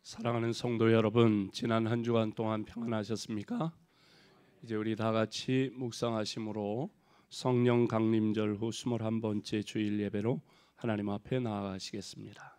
사랑하는 성도 여러분, 지난 한 주간 동안 평안하셨습니까? 이제 우리 다 같이 묵상하심으로 성령 강림절 후 21번째 주일 예배로 하나님 앞에 나아가시겠습니다.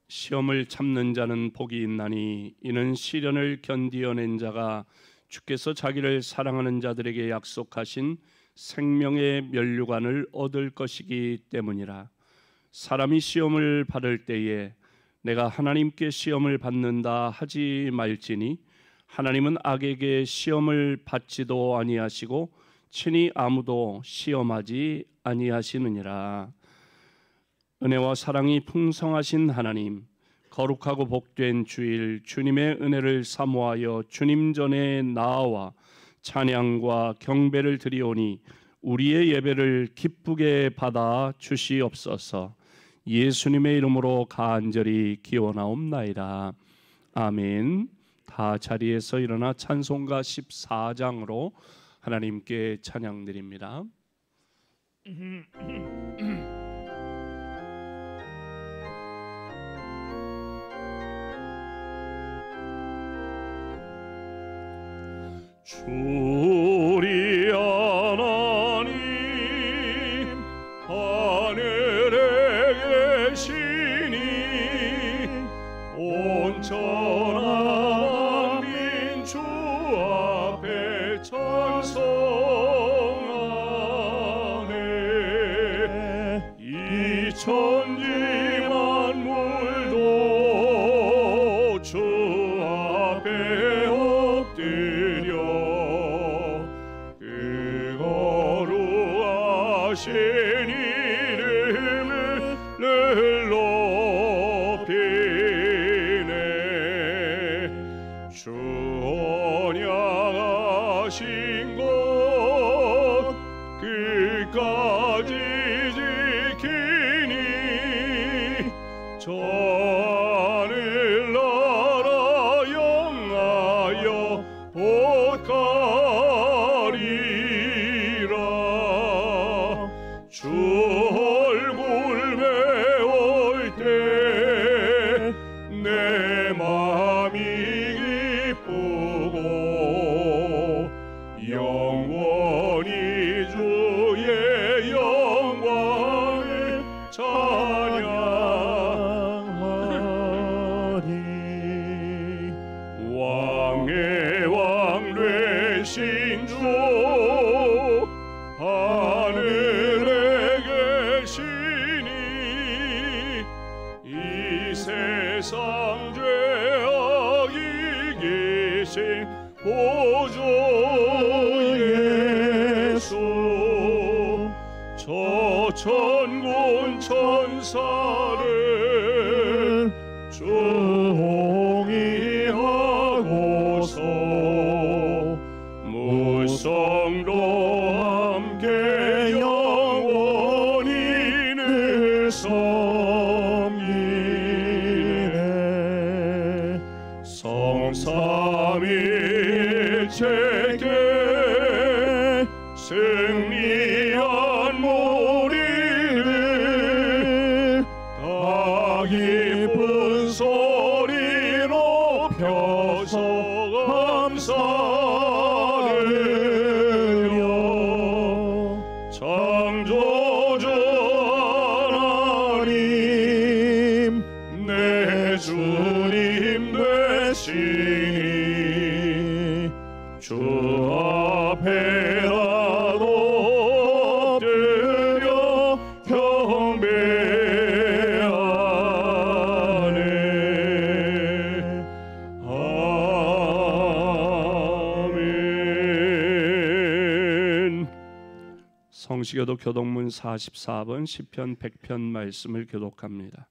시험을 참는 자는 복이 있나니 이는 시련을 견디어낸 자가 주께서 자기를 사랑하는 자들에게 약속하신 생명의 면류관을 얻을 것이기 때문이라. 사람이 시험을 받을 때에 내가 하나님께 시험을 받는다 하지 말지니 하나님은 악에게 시험을 받지도 아니하시고 친히 아무도 시험하지 아니하시느니라. 은혜와 사랑이 풍성하신 하나님, 거룩하고 복된 주일 주님의 은혜를 사모하여 주님 전에 나아와 찬양과 경배를 드리오니 우리의 예배를 기쁘게 받아 주시옵소서. 예수님의 이름으로 간절히 기원하옵나이다. 아멘. 다 자리에서 일어나 찬송가 14장으로 하나님께 찬양 드립니다. 주리 하나님 하늘에 계시니 온천한 민주 앞에 찬송하네. 이 천지 만물도 주 앞에 엎드려 신 이름을 늘 높이네. 주 언약하신 것 끝까지 지키니 저 하늘 나라 영하여 복하리라. 주 얼굴 배울 때 내 맘이 기쁘고 영원히 주의 영광을 찬양하리. 왕의 왕 되신 주 하늘에 계시니 이 세상 죄악이 계신 보조 예수 저 천군 천사를 종이하고서 무성도 함께 영원히 늘 섬기네. 성삼일체께 승리한 우리를 다 기쁜 소리 높여서 감사드려. 창조주 하나님 내 주님 되시니 주 앞에라도 엎드려 경배하네. 아멘. 성시교도 교독문 44번 시편 100편 말씀을 교독합니다.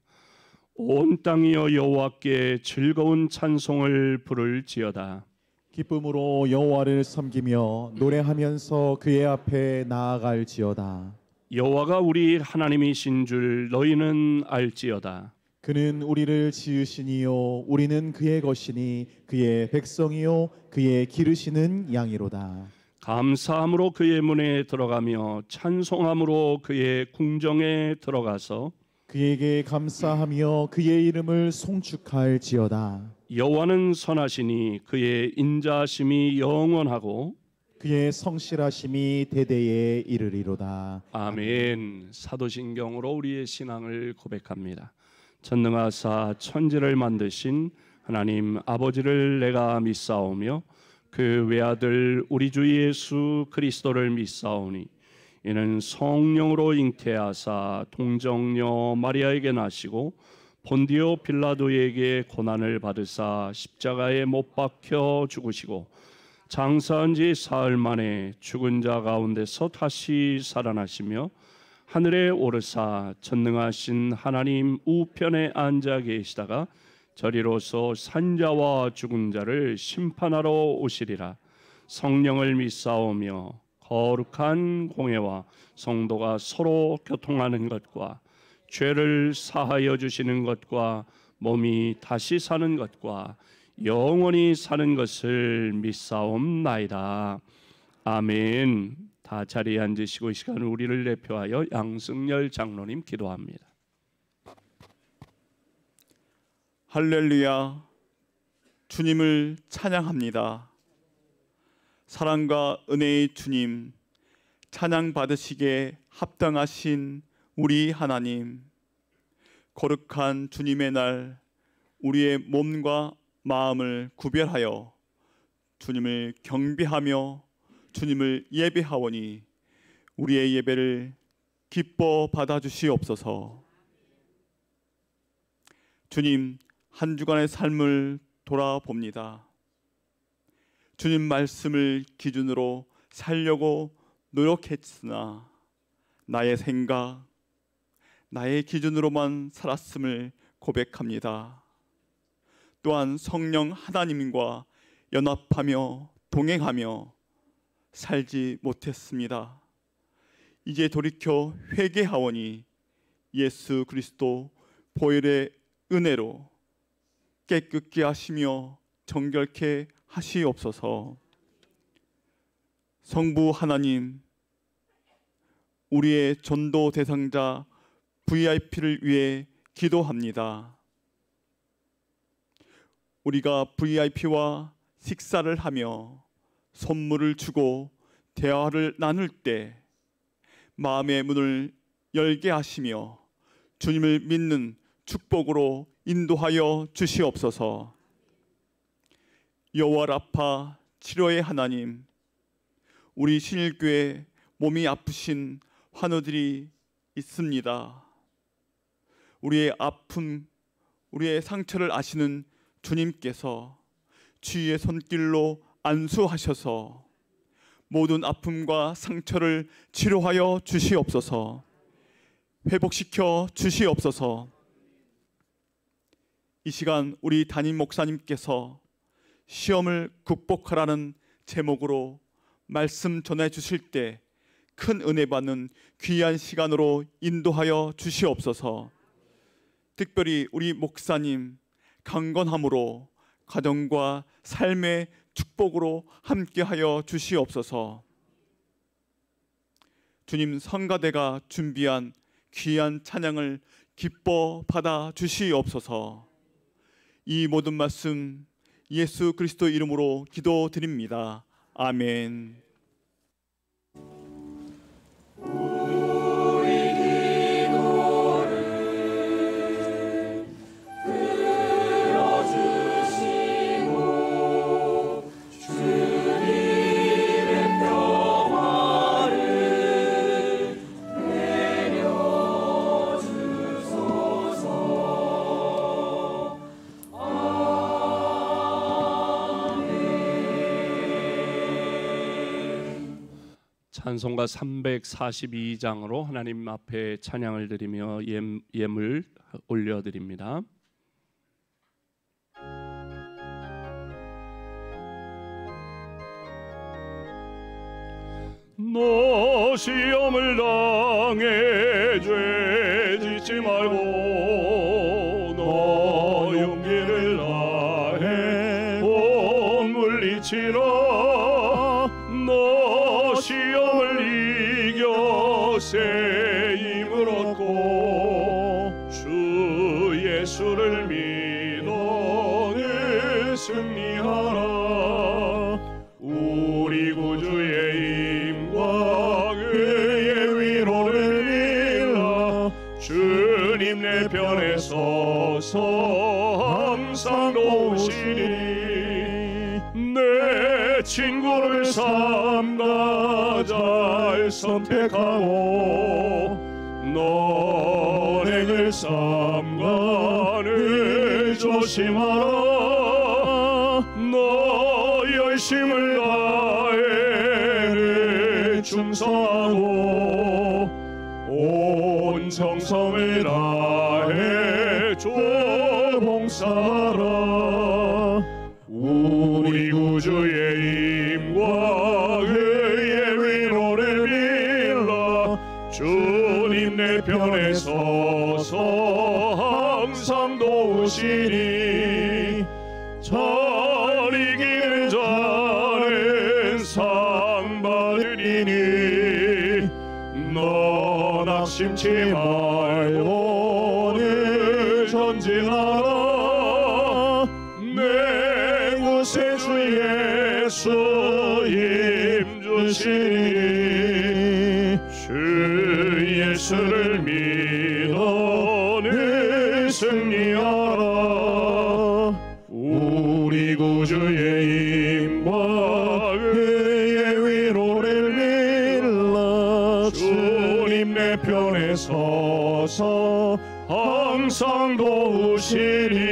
온 땅이여 여호와께 즐거운 찬송을 부를지어다. 기쁨으로 여호와를 섬기며 노래하면서 그의 앞에 나아갈지어다. 여호와가 우리 하나님이신 줄 너희는 알지어다. 그는 우리를 지으시니요 우리는 그의 것이니 그의 백성이요 그의 기르시는 양이로다. 감사함으로 그의 문에 들어가며 찬송함으로 그의 궁정에 들어가서 그에게 감사하며 그의 이름을 송축할지어다. 여호와는 선하시니 그의 인자하심이 영원하고 그의 성실하심이 대대에 이르리로다. 아멘. 사도신경으로 우리의 신앙을 고백합니다. 전능하사 천지를 만드신 하나님 아버지를 내가 믿사오며 그 외아들 우리 주 예수 그리스도를 믿사오니 이는 성령으로 잉태하사 동정녀 마리아에게 나시고 본디오 빌라도에게 고난을 받으사 십자가에 못 박혀 죽으시고 장사한 지 사흘 만에 죽은 자 가운데서 다시 살아나시며 하늘에 오르사 전능하신 하나님 우편에 앉아 계시다가 저리로서 산자와 죽은 자를 심판하러 오시리라. 성령을 믿사오며 거룩한 공회와 성도가 서로 교통하는 것과 죄를 사하여 주시는 것과 몸이 다시 사는 것과 영원히 사는 것을 믿사옵나이다. 아멘. 다 자리에 앉으시고 이 시간 우리를 대표하여 양승열 장로님 기도합니다. 할렐루야. 주님을 찬양합니다. 사랑과 은혜의 주님, 찬양 받으시기에 합당하신 우리 하나님, 거룩한 주님의 날 우리의 몸과 마음을 구별하여 주님을 경배하며 주님을 예배하오니 우리의 예배를 기뻐 받아주시옵소서. 주님, 한 주간의 삶을 돌아봅니다. 주님 말씀을 기준으로 살려고 노력했으나 나의 생각, 나의 기준으로만 살았음을 고백합니다. 또한 성령 하나님과 연합하며 동행하며 살지 못했습니다. 이제 돌이켜 회개하오니 예수 그리스도 보혈의 은혜로 깨끗게 하시며 정결케 하시옵소서. 성부 하나님, 우리의 전도 대상자 VIP를 위해 기도합니다. 우리가 VIP와 식사를 하며 선물을 주고 대화를 나눌 때 마음의 문을 열게 하시며 주님을 믿는 축복으로 인도하여 주시옵소서. 여호와 라파 치료의 하나님, 우리 신일교회 몸이 아프신 환우들이 있습니다. 우리의 아픔, 우리의 상처를 아시는 주님께서 주의 손길로 안수하셔서 모든 아픔과 상처를 치료하여 주시옵소서. 회복시켜 주시옵소서. 이 시간 우리 담임 목사님께서 시험을 극복하라는 제목으로 말씀 전해 주실 때 큰 은혜 받는 귀한 시간으로 인도하여 주시옵소서. 특별히 우리 목사님 강건함으로 가정과 삶의 축복으로 함께하여 주시옵소서. 주님, 성가대가 준비한 귀한 찬양을 기뻐 받아 주시옵소서. 이 모든 말씀 예수 그리스도 이름으로 기도드립니다. 아멘. 찬송가 342장으로 하나님 앞에 찬양을 드리며 예물 올려드립니다. 너 시험을 당해 죄 짓지 말고 너 용기를 다해 온 물리치라. 너 시험을 이겨 새 힘을 얻고 주 예수를 믿어 늘 승리하라. 우리 구주의 힘과 그의 위로를 빌라. 주님 내 편에 서서 항상 도우시니 내 친구를 삼가 잘 선택하고 너를 삼가 늘 조심하라. 너 열심을 다해 늘 충성하고 온 정성을 다해 주 봉사하라. 우리 구주의 힘과 그의 위로를 빌라. 주님 내 편에 서서 항상 도우시니 잘 이기는 자는 상 받으리니 너 낙심치 말고 늘 전진하라. 내 구세 주 예수 힘 주시니 주 예수를 믿어 늘 승리하라. 우리 구주의 힘과 그의 위로를 빌라. 주님 내 편에 서서 항상 도우시니.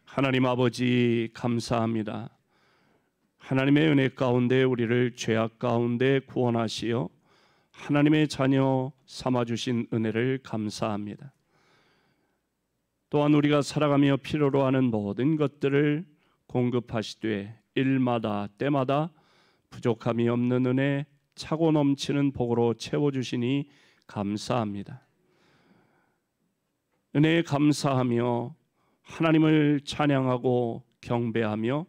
하나님 아버지 감사합니다. 하나님의 은혜 가운데 우리를 죄악 가운데 구원하시어 하나님의 자녀 삼아주신 은혜를 감사합니다. 또한 우리가 살아가며 필요로 하는 모든 것들을 공급하시되 일마다 때마다 부족함이 없는 은혜 차고 넘치는 복으로 채워주시니 감사합니다. 은혜에 감사하며 하나님을 찬양하고 경배하며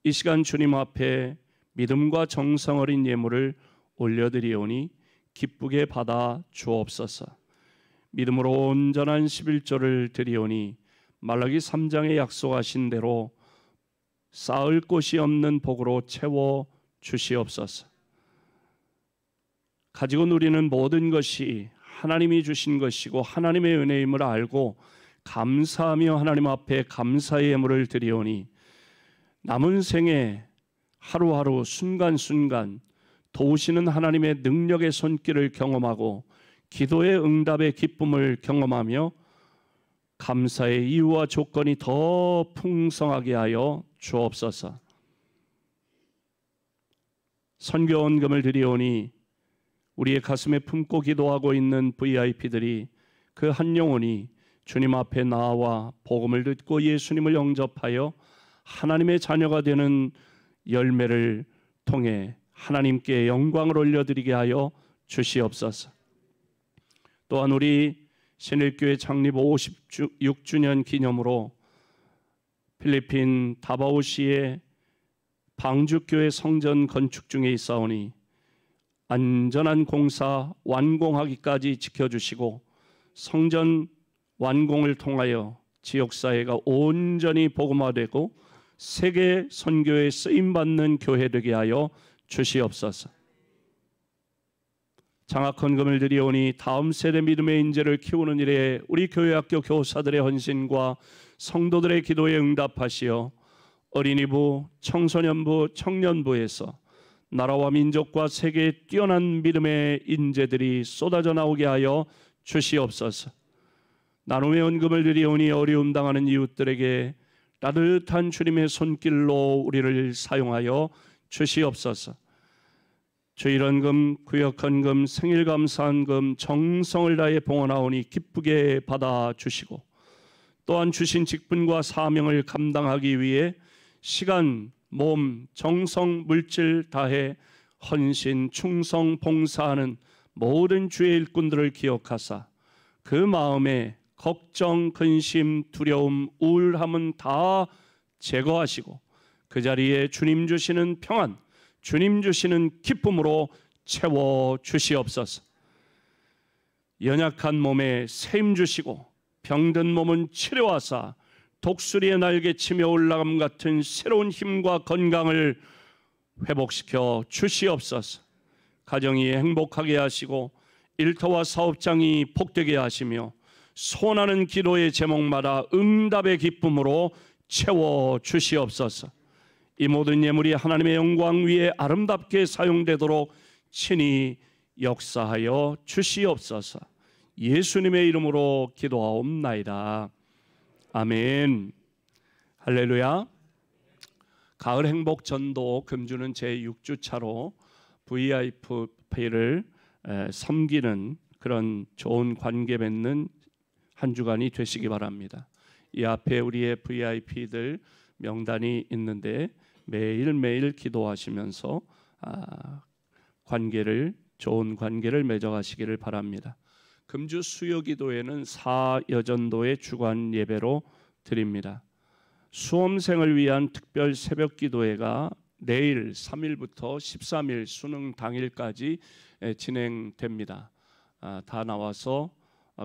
이 시간 주님 앞에 믿음과 정성 어린 예물을 올려드리오니 기쁘게 받아 주옵소서. 믿음으로 온전한 11조를 드리오니 말라기 3장에 약속하신 대로 쌓을 곳이 없는 복으로 채워 주시옵소서. 가지고 누리는 모든 것이 하나님이 주신 것이고 하나님의 은혜임을 알고 감사하며 하나님 앞에 감사의 예물을 드리오니 남은 생에 하루하루 순간순간 도우시는 하나님의 능력의 손길을 경험하고 기도의 응답의 기쁨을 경험하며 감사의 이유와 조건이 더 풍성하게 하여 주옵소서. 선교원금을 드리오니 우리의 가슴에 품고 기도하고 있는 VIP들이 그 한 영혼이 주님 앞에 나와 복음을 듣고 예수님을 영접하여 하나님의 자녀가 되는 열매를 통해 하나님께 영광을 올려드리게 하여 주시옵소서. 또한 우리 신일교회 창립 56주년 기념으로 필리핀 다바오시의 방주교회 성전 건축 중에 있사오니 안전한 공사 완공하기까지 지켜주시고 성전 완공을 통하여 지역사회가 온전히 복음화되고 세계 선교에 쓰임받는 교회 되게 하여 주시옵소서. 장학헌금을 드리오니 다음 세대 믿음의 인재를 키우는 일에 우리 교회학교 교사들의 헌신과 성도들의 기도에 응답하시어 어린이부, 청소년부, 청년부에서 나라와 민족과 세계에 뛰어난 믿음의 인재들이 쏟아져 나오게 하여 주시옵소서. 나눔의 헌금을 드리오니 어려움 당하는 이웃들에게 따뜻한 주님의 손길로 우리를 사용하여 주시옵소서. 주일헌금, 구역헌금, 생일감사헌금 정성을 다해 봉헌하오니 기쁘게 받아주시고 또한 주신 직분과 사명을 감당하기 위해 시간, 몸, 정성, 물질 다해 헌신, 충성, 봉사하는 모든 주의 일꾼들을 기억하사 그 마음에 걱정, 근심, 두려움, 우울함은 다 제거하시고 그 자리에 주님 주시는 평안, 주님 주시는 기쁨으로 채워 주시옵소서. 연약한 몸에 세임 주시고 병든 몸은 치료하사 독수리의 날개치며 올라감 같은 새로운 힘과 건강을 회복시켜 주시옵소서. 가정이 행복하게 하시고 일터와 사업장이 복되게 하시며 소원하는 기도의 제목마다 응답의 기쁨으로 채워 주시옵소서. 이 모든 예물이 하나님의 영광 위에 아름답게 사용되도록 친히 역사하여 주시옵소서. 예수님의 이름으로 기도하옵나이다. 아멘. 할렐루야. 가을 행복 전도 금주는 제6주차로 VIP를 섬기는 그런 좋은 관계 맺는 한 주간이 되시기 바랍니다. 이 앞에 우리의 VIP들 명단이 있는데 매일매일 기도하시면서 좋은 관계를 맺어가시기를 바랍니다. 금주 수요기도회는 사여전도의 주간 예배로 드립니다. 수험생을 위한 특별 새벽기도회가 내일 3일부터 13일 수능 당일까지 진행됩니다. 다 나와서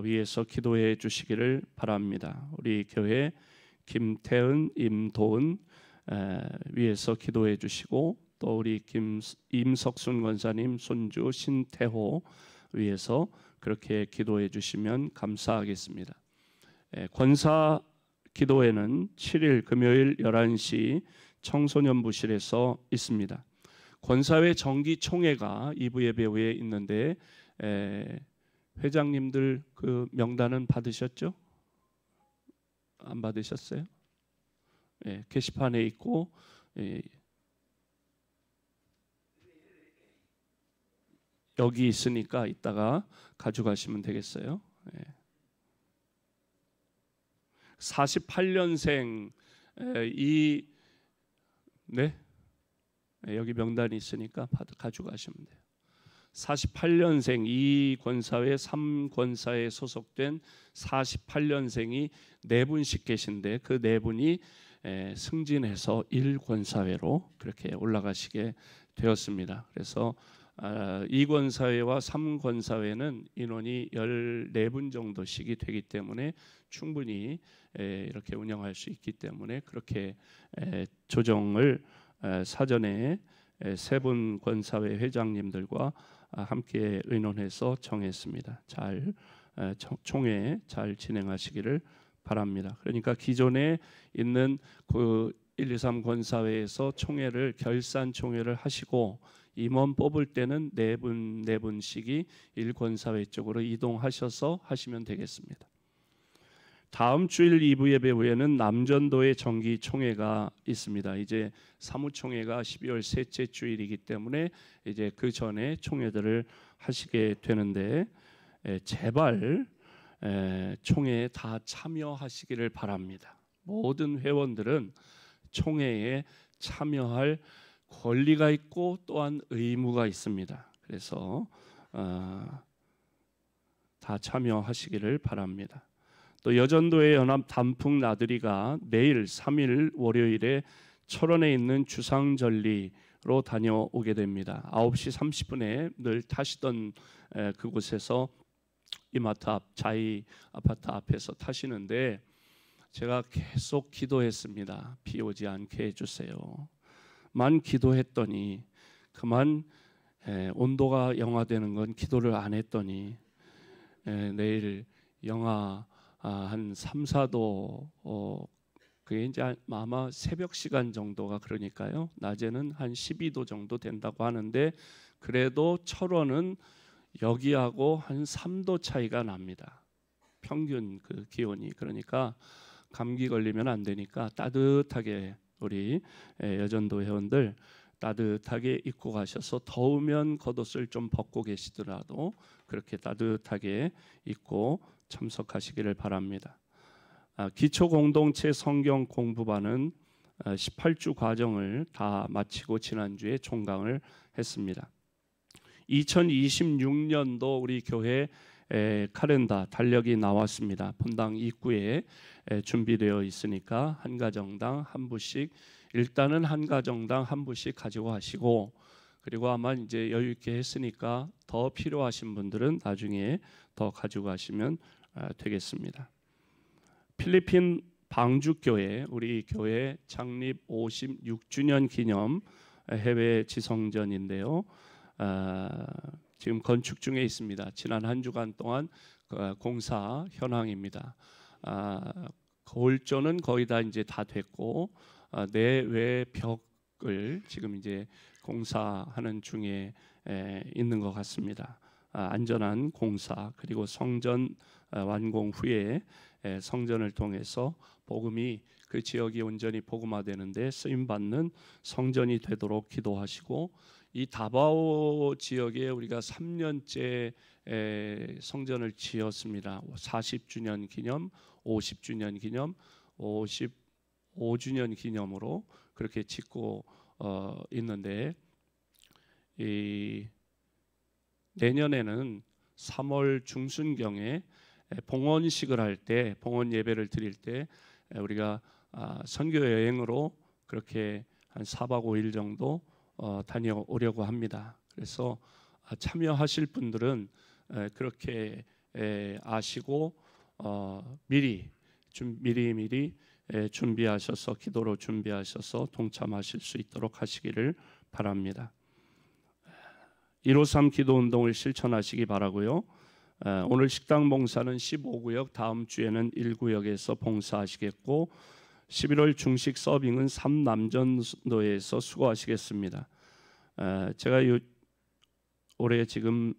위에서 기도해 주시기를 바랍니다. 우리 교회 김태은, 임도은 위에서 기도해 주시고 또 우리 임석순 권사님 손주 신태호 위에서 그렇게 기도해 주시면 감사하겠습니다. 권사 기도회는 7일 금요일 11시 청소년부실에서 있습니다. 권사회 정기총회가 2부 예배 후에 있는데 회장님들 그 명단은 받으셨죠? 안 받으셨어요? 게시판에 있고 여기 있으니까 이따가 가져가시면 되겠어요. 48년생 여기 명단이 있으니까 가져가시면 돼요. 48년생 이 권사회 3권사에 소속된 48년생이 4분씩 계신데 그 4분이 승진해서 1권사회로 그렇게 올라가시게 되었습니다. 그래서 2권사회와 3권사회는 인원이 14분 정도씩이 되기 때문에 충분히 이렇게 운영할 수 있기 때문에 그렇게 조정을 사전에 3분 권사회 회장님들과 함께 의논해서 정했습니다. 총회 잘 진행하시기를 바랍니다. 그러니까 기존에 있는 그 1, 2, 3 권사회에서 총회를 결산 총회를 하시고 임원 뽑을 때는 4분씩이 1권사회 쪽으로 이동하셔서 하시면 되겠습니다. 다음 주일 2부 예배 후에는 남전도의 정기 총회가 있습니다. 이제 사무총회가 12월 셋째 주일이기 때문에 이제 그 전에 총회들을 하시게 되는데 제발 총회에 다 참여하시기를 바랍니다. 모든 회원들은 총회에 참여할 권리가 있고 또한 의무가 있습니다. 그래서 다 참여하시기를 바랍니다. 또 여전도의 연합 단풍 나들이가 내일 3일 월요일에 철원에 있는 주상절리로 다녀오게 됩니다. 9시 30분에 늘 타시던 그곳에서 이마트 앞 자이 아파트 앞에서 타시는데 제가 계속 기도했습니다. 비 오지 않게 해주세요. 만 기도했더니 그만 온도가 영하되는 건 기도를 안 했더니 내일 영하 한 3, 4도 그게 이제 아마 새벽 시간 정도가 그러니까요. 낮에는 한 12도 정도 된다고 하는데 그래도 철원은 여기하고 한 3도 차이가 납니다. 평균 그 기온이. 그러니까 감기 걸리면 안 되니까 따뜻하게 우리 여전도 회원들 따뜻하게 입고 가셔서 더우면 겉옷을 좀 벗고 계시더라도 그렇게 따뜻하게 입고 참석하시기를 바랍니다. 기초 공동체 성경 공부반은 18주 과정을 다 마치고 지난주에 종강을 했습니다. 2026년도 우리 교회 카렌다 달력이 나왔습니다. 본당 입구에 준비되어 있으니까 한 가정당 한 부씩, 일단은 한 가정당 한 부씩 가지고 하시고, 그리고 아마 이제 여유 있게 했으니까 더 필요하신 분들은 나중에 더 가지고 가시면 되겠습니다. 필리핀 방주교회, 우리 교회 창립 56주년 기념 해외 지성전인데요. 지금 건축 중에 있습니다. 지난 한 주간 동안 공사 현황입니다. 거울조는 거의 다 이제 다 됐고 내외 벽을 지금 이제 공사하는 중에 있는 것 같습니다. 안전한 공사, 그리고 성전 완공 후에 성전을 통해서 복음이 그 지역이 온전히 복음화되는데 쓰임 받는 성전이 되도록 기도하시고, 이 다바오 지역에 우리가 3년째 성전을 지었습니다. 40주년 기념, 50주년 기념, 55주년 기념으로 그렇게 짓고 있는데, 이 내년에는 3월 중순경에 봉헌식을 할 때, 봉헌 예배를 드릴 때 우리가 선교 여행으로 그렇게 한 4박 5일 정도 다녀오려고 합니다. 그래서 참여하실 분들은 그렇게 아시고 미리 준비하셔서, 기도로 준비하셔서 동참하실 수 있도록 하시기를 바랍니다. 153 기도운동을 실천하시기 바라고요. 오늘 식당 봉사는 15구역, 다음 주에는 1구역에서 봉사하시겠고, 11월 중식 서빙은 3남전도에서 수고하시겠습니다. 제가 올해 지금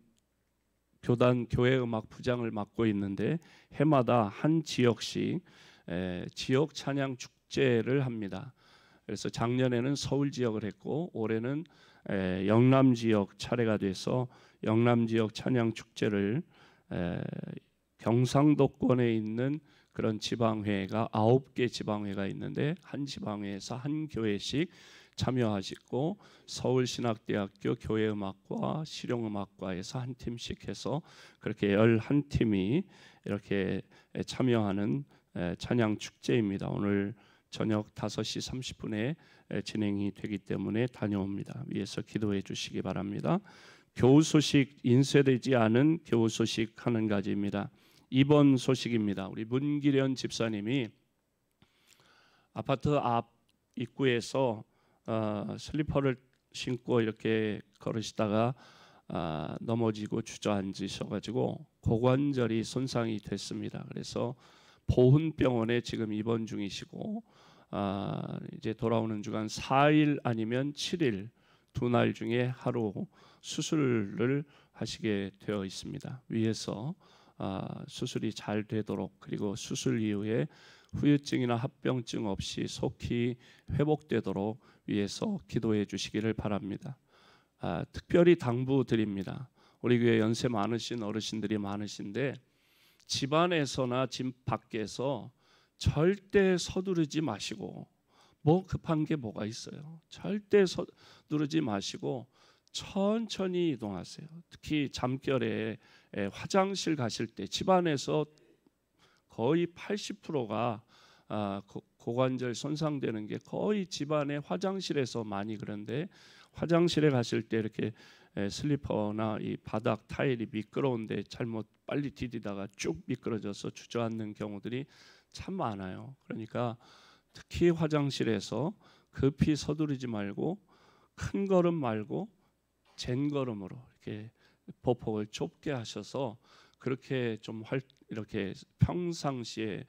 교회 음악 부장을 맡고 있는데 해마다 한 지역씩 지역 찬양 축제를 합니다. 그래서 작년에는 서울 지역을 했고, 올해는 영남 지역 차례가 돼서 영남 지역 찬양 축제를 경상도권에 있는 그런 지방회가 9개 지방회가 있는데 한 지방회에서 한 교회씩 참여하시고, 서울신학대학교 교회음악과 실용음악과에서 한 팀씩 해서 그렇게 11팀이 이렇게 참여하는 찬양 축제입니다. 오늘 저녁 5시 30분에 진행이 되기 때문에 다녀옵니다. 위에서 기도해 주시기 바랍니다. 교우 소식, 인쇄되지 않은 교우 소식 한 가지입니다. 이번 소식입니다. 우리 문기련 집사님이 아파트 앞 입구에서 슬리퍼를 신고 이렇게 걸으시다가 넘어지고 주저앉으셔가지고 고관절이 손상이 됐습니다. 그래서 보훈병원에 지금 입원 중이시고 이제 돌아오는 주간 4일 아니면 7일 두 날 중에 하루 수술을 하시게 되어 있습니다. 위에서 수술이 잘 되도록, 그리고 수술 이후에 후유증이나 합병증 없이 속히 회복되도록 위에서 기도해 주시기를 바랍니다. 특별히 당부드립니다. 우리 교회 연세 많으신 어르신들이 많으신데 집안에서나 집 밖에서 절대 서두르지 마시고, 뭐 급한 게 뭐가 있어요? 절대 서두르지 마시고 천천히 이동하세요. 특히 잠결에 화장실 가실 때 집안에서 거의 80%가 고관절 손상되는 게 거의 집안의 화장실에서 많이 그런데, 화장실에 가실 때 이렇게 슬리퍼나 이 바닥 타일이 미끄러운데 잘못 빨리 디디다가 쭉 미끄러져서 주저앉는 경우들이 참 많아요. 그러니까 특히 화장실에서 급히 서두르지 말고 큰 걸음 말고 젠 걸음으로 이렇게 보폭을 좁게 하셔서 그렇게 좀 이렇게 평상시에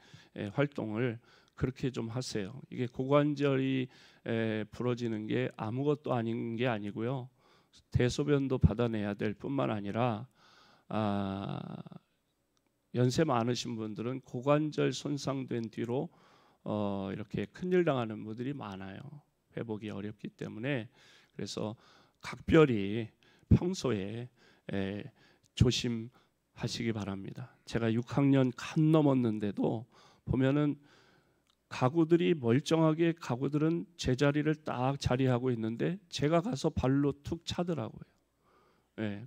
활동을 그렇게 좀 하세요. 이게 고관절이 부러지는 게 아무것도 아닌 게 아니고요. 대소변도 받아내야 될 뿐만 아니라 연세 많으신 분들은 고관절 손상된 뒤로 이렇게 큰일 당하는 분들이 많아요. 회복이 어렵기 때문에. 그래서 각별히 평소에 조심하시기 바랍니다. 제가 6학년 간 넘었는데도 보면은 가구들이 멀쩡하게 가구들은 제자리를 딱 자리하고 있는데 제가 가서 발로 툭 차더라고요.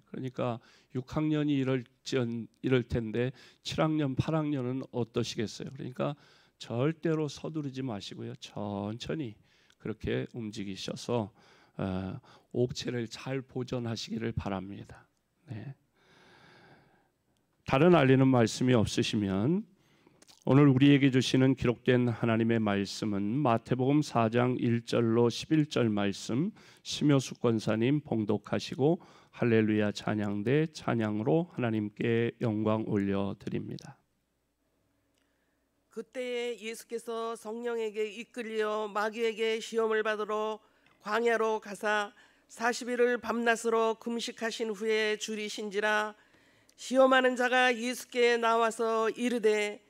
그러니까 6학년이 이럴 텐데 7학년, 8학년은 어떠시겠어요? 그러니까 절대로 서두르지 마시고요. 천천히 그렇게 움직이셔서 옥체를 잘 보존하시기를 바랍니다. 다른 알리는 말씀이 없으시면 오늘 우리에게 주시는 기록된 하나님의 말씀은 마태복음 4장 1절로 11절 말씀 심효숙 권사님 봉독하시고 할렐루야 찬양대 찬양으로 하나님께 영광 올려드립니다. 그때에 예수께서 성령에게 이끌려 마귀에게 시험을 받으러 광야로 가사 40일을 밤낮으로 금식하신 후에 줄이신지라. 시험하는 자가 예수께 나와서 이르되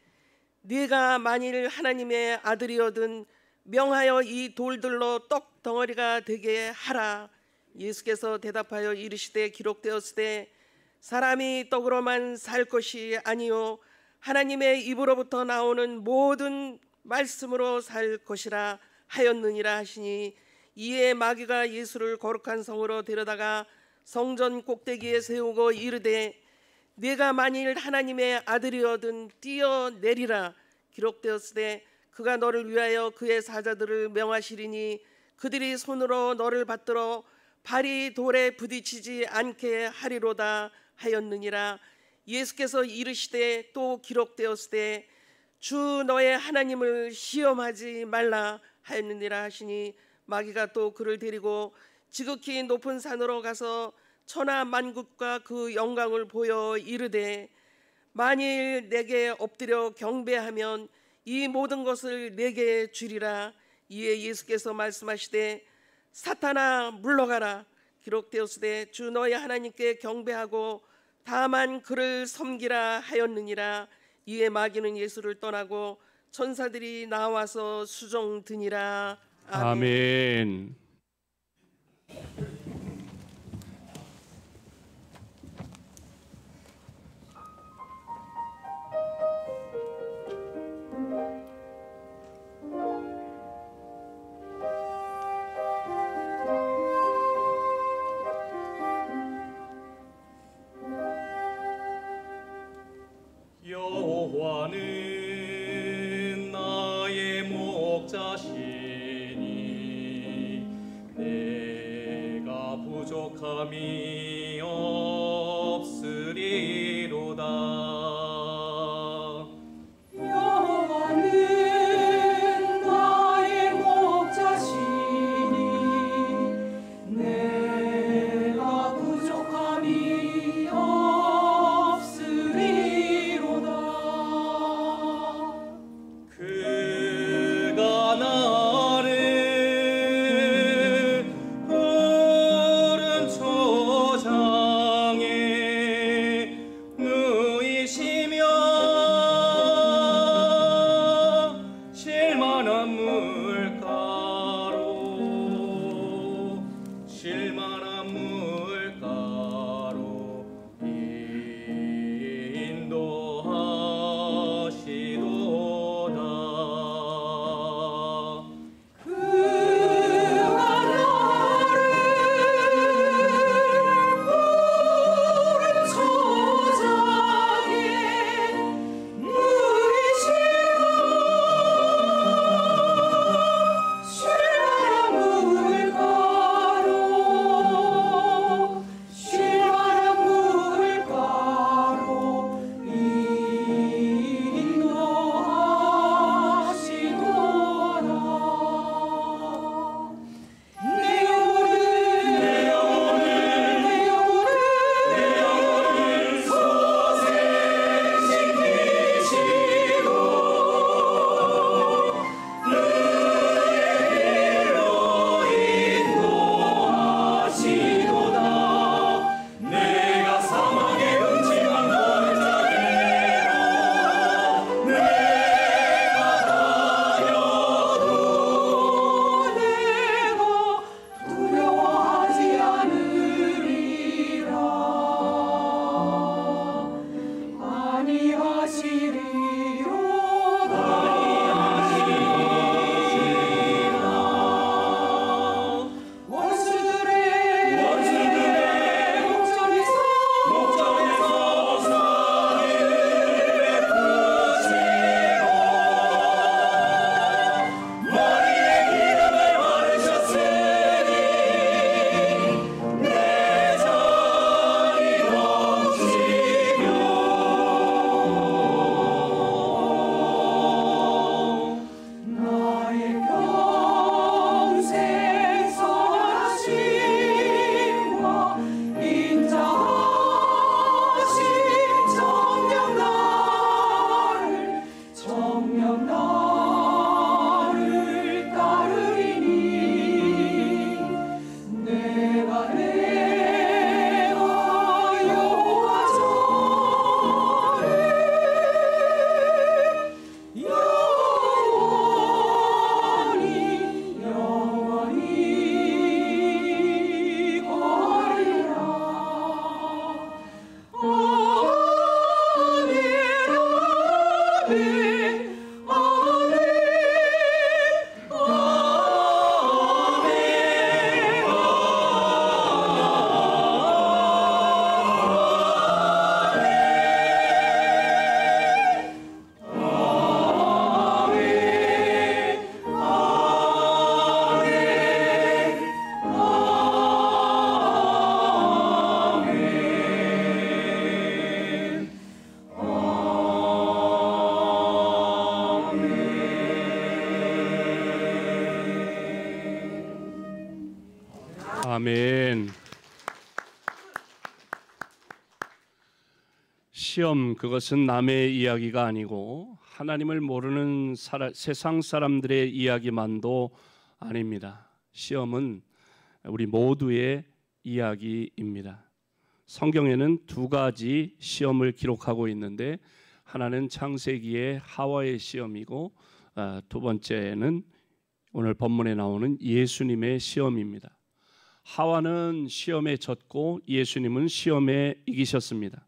네가 만일 하나님의 아들이거든 명하여 이 돌들로 떡 덩어리가 되게 하라. 예수께서 대답하여 이르시되 기록되었으되 사람이 떡으로만 살 것이 아니요 하나님의 입으로부터 나오는 모든 말씀으로 살 것이라 하였느니라 하시니, 이에 마귀가 예수를 거룩한 성으로 데려다가 성전 꼭대기에 세우고 이르되 네가 만일 하나님의 아들이거든 뛰어내리라. 기록되었으되 그가 너를 위하여 그의 사자들을 명하시리니 그들이 손으로 너를 받들어 발이 돌에 부딪히지 않게 하리로다 하였느니라. 예수께서 이르시되 또 기록되었으되 주 너의 하나님을 시험하지 말라 하였느니라 하시니, 마귀가 또 그를 데리고 지극히 높은 산으로 가서 천하 만국과 그 영광을 보여 이르되 만일 내게 엎드려 경배하면 이 모든 것을 내게 주리라. 이에 예수께서 말씀하시되 사탄아 물러가라. 기록되었으되 주 너의 하나님께 경배하고 다만 그를 섬기라 하였느니라. 이에 마귀는 예수를 떠나고 천사들이 나와서 수종드니라. 아멘. 여호와는 나의 목자시니 내가 부족함이 없으리로다. 여호와는 나의 목자시니 내가 부족함이 없으리로다. 그가 나를 푸른 초장 아멘. 시험, 그것은 남의 이야기가 아니고 하나님을 모르는 세상 사람들의 이야기만도 아닙니다. 시험은 우리 모두의 이야기입니다. 성경에는 두 가지 시험을 기록하고 있는데, 하나는 창세기의 하와의 시험이고 두 번째는 오늘 본문에 나오는 예수님의 시험입니다. 하와는 시험에 졌고 예수님은 시험에 이기셨습니다.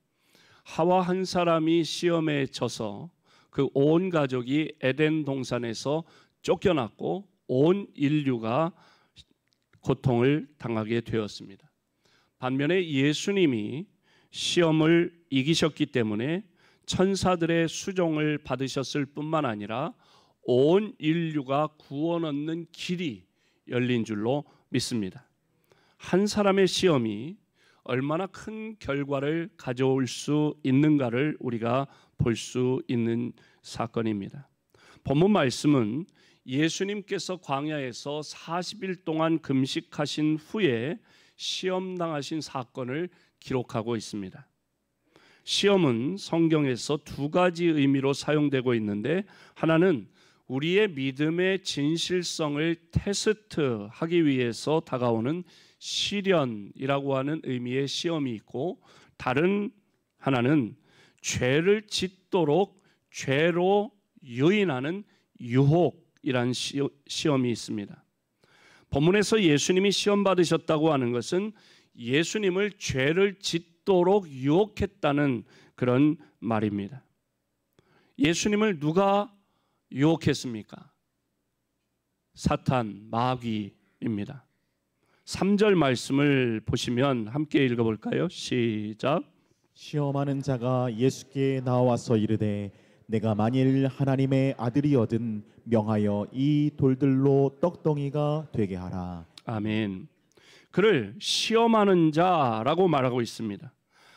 하와 한 사람이 시험에 져서 그 온 가족이 에덴 동산에서 쫓겨났고 온 인류가 고통을 당하게 되었습니다. 반면에 예수님이 시험을 이기셨기 때문에 천사들의 수종을 받으셨을 뿐만 아니라 온 인류가 구원 얻는 길이 열린 줄로 믿습니다. 한 사람의 시험이 얼마나 큰 결과를 가져올 수 있는가를 우리가 볼 수 있는 사건입니다. 본문 말씀은 예수님께서 광야에서 40일 동안 금식하신 후에 시험당하신 사건을 기록하고 있습니다. 시험은 성경에서 두 가지 의미로 사용되고 있는데, 하나는 우리의 믿음의 진실성을 테스트하기 위해서 다가오는 시련이라고 하는 의미의 시험이 있고, 다른 하나는 죄를 짓도록 죄로 유인하는 유혹이란 시험이 있습니다. 본문에서 예수님이 시험 받으셨다고 하는 것은 예수님을 죄를 짓도록 유혹했다는 그런 말입니다. 예수님을 누가 유혹했습니까? 사탄, 마귀입니다. 3절 말씀을 보시면 함께 읽어볼까요? 시작. 시험하는 자가 예수께 나와서 이르되 내가 만일 하나님의 아들이거든 명하여 이 돌들로 떡덩이가 되게 하라. 아멘. 그를 시험하는 자라고 말하고 있습니다.